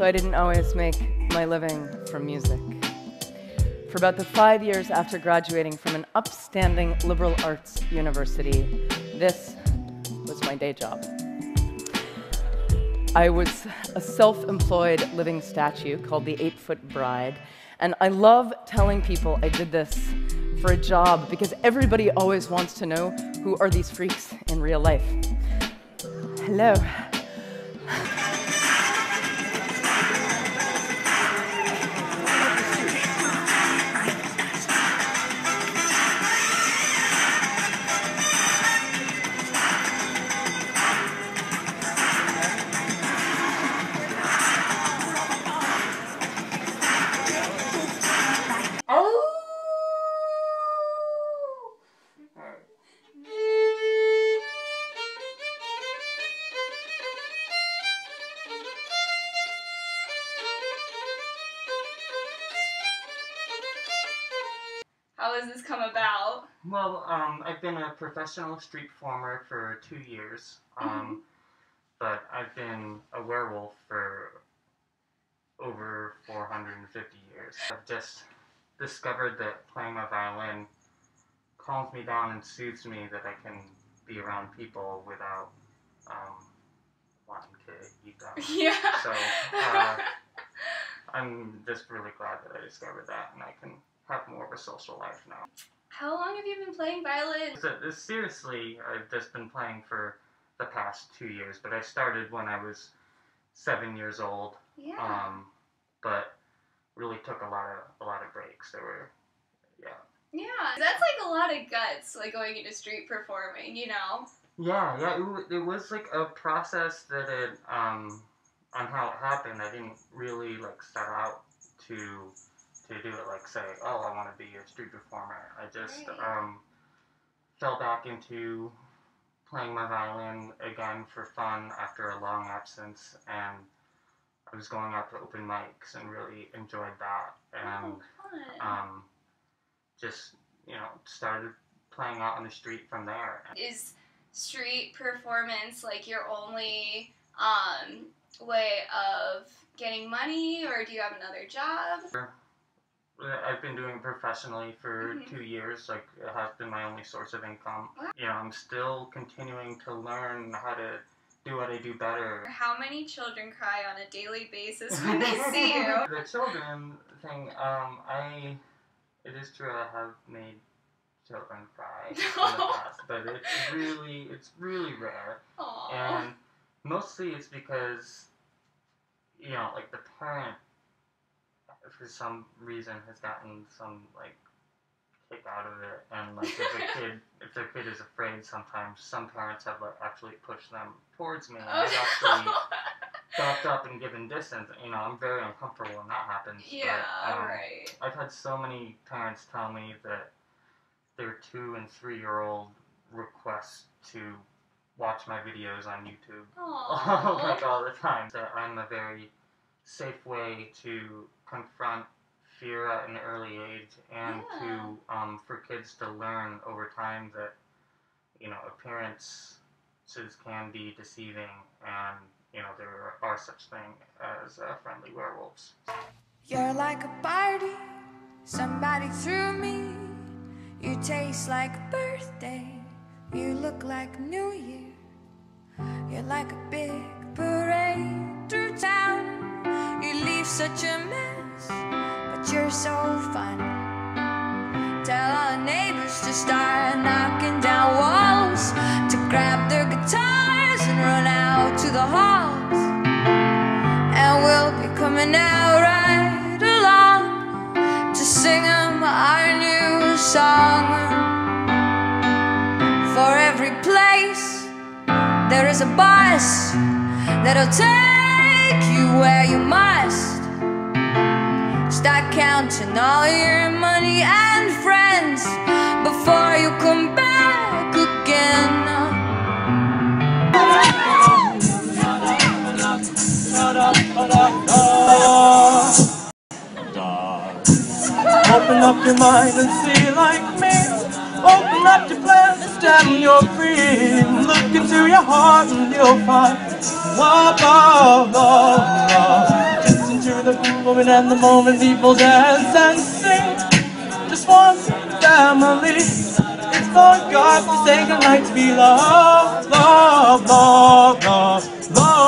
so I didn't always make my living from music. For about the 5 years after graduating from an upstanding liberal arts university, this was my day job. I was a self-employed living statue called the 8-Foot Bride, and I love telling people I did this for a job because everybody always wants to know who are these freaks in real life. Hello. How has this come about? Well, I've been a professional street performer for 2 years, but I've been a werewolf for over 450 years. I've just discovered that playing my violin calms me down and soothes me, that I can be around people without wanting to eat them. Yeah. So I'm just really glad that I discovered that, and I can have more of a social life now. How long have you been playing violin? Seriously, I've just been playing for the past 2 years, but I started when I was 7 years old. Yeah. But really took a lot of breaks. There were, Yeah, that's like a lot of guts, like going into street performing, you know? Yeah. It was like a process that on how it happened. I didn't really like set out to do it, like say, oh, I want to be a street performer. I just fell back into playing my violin again for fun after a long absence, and I was going out to open mics and really enjoyed that, and just, you know, started playing out on the street from there. Is street performance like your only way of getting money, or do you have another job? I've been doing it professionally for 2 years. Like, it has been my only source of income. Wow. You know, I'm still continuing to learn how to do what I do better. How many children cry on a daily basis when they see you? The children thing, it is true, I have made children cry in the past, but it's really rare. Aww. And mostly it's because, you know, like the parent, for some reason, has gotten some like kick out of it, and like if their kid is afraid, sometimes some parents have like actually pushed them towards me, and I've actually backed up and given distance. You know, I'm very uncomfortable when that happens. Yeah, but, right. I've had so many parents tell me that their 2- and 3-year-old request to watch my videos on YouTube like all the time. So I'm a very safe way to confront fear at an early age, and to for kids to learn over time that, you know, appearances can be deceiving, and, you know, there are such things as friendly werewolves. You're like a party somebody threw me. You taste like a birthday. You look like New Year. You're like a big parade through town. You leave such a mess, but you're so fun. Tell all the neighbors to start knocking down walls, to grab their guitars and run out to the halls. And we'll be coming out right along to sing them our new song. For every place there is a bus that'll take you where you must. Start counting all your money and friends before you come back again. Open up your mind and see like me. Open up your plans and you're free. Look into your heart and you'll find love, love, love, love. moment and the moment people dance and sing. Just one family. It's for God to say goodnight to be loved, loved, loved, loved, loved.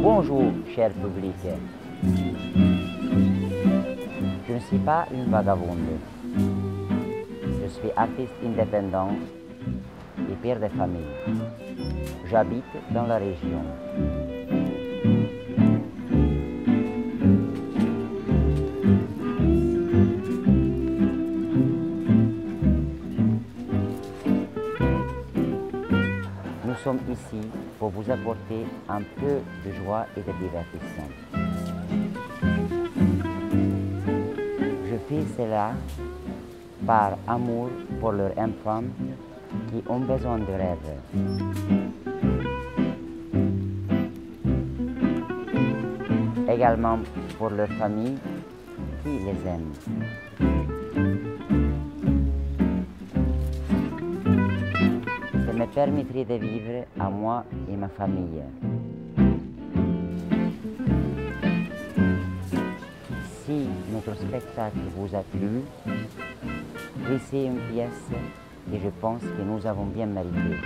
Bonjour, cher public. Je ne suis pas une vagabonde. Je suis artiste indépendant et père de famille. J'habite dans la région. Nous sommes ici pour vous apporter un peu de joie et de divertissement. Je fais cela par amour pour leurs enfants qui ont besoin de rêves. Également pour leurs familles qui les aiment. Ça me permettrait de vivre à moi et ma famille. Si notre spectacle vous a plu, laissez une pièce et je pense que nous avons bien mérité.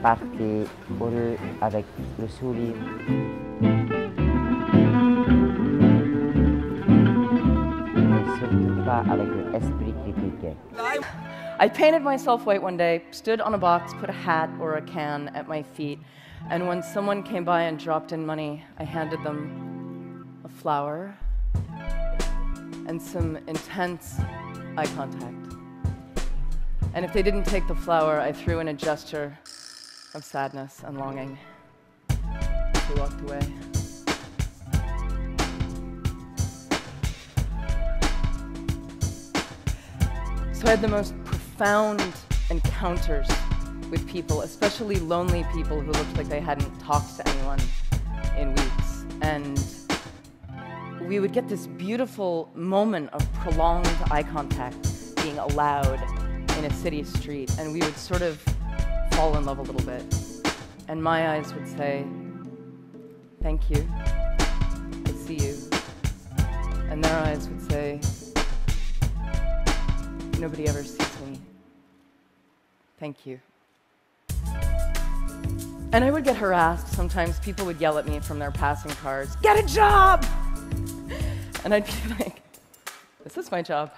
Partez heureux avec le sourire. Mais surtout pas avec l'esprit critique. I painted myself white one day, stood on a box, put a hat or a can at my feet, and when someone came by and dropped in money, I handed them a flower and some intense eye contact. And if they didn't take the flower, I threw in a gesture of sadness and longing. They walked away. So I had the most profound encounters with people, especially lonely people who looked like they hadn't talked to anyone in weeks. And we would get this beautiful moment of prolonged eye contact being allowed in a city street, and we would sort of fall in love a little bit. And my eyes would say, "Thank you, I see you." And their eyes would say, "Nobody ever sees me. Thank you." And I would get harassed. Sometimes people would yell at me from their passing cars, "Get a job!" And I'd be like, "This is my job."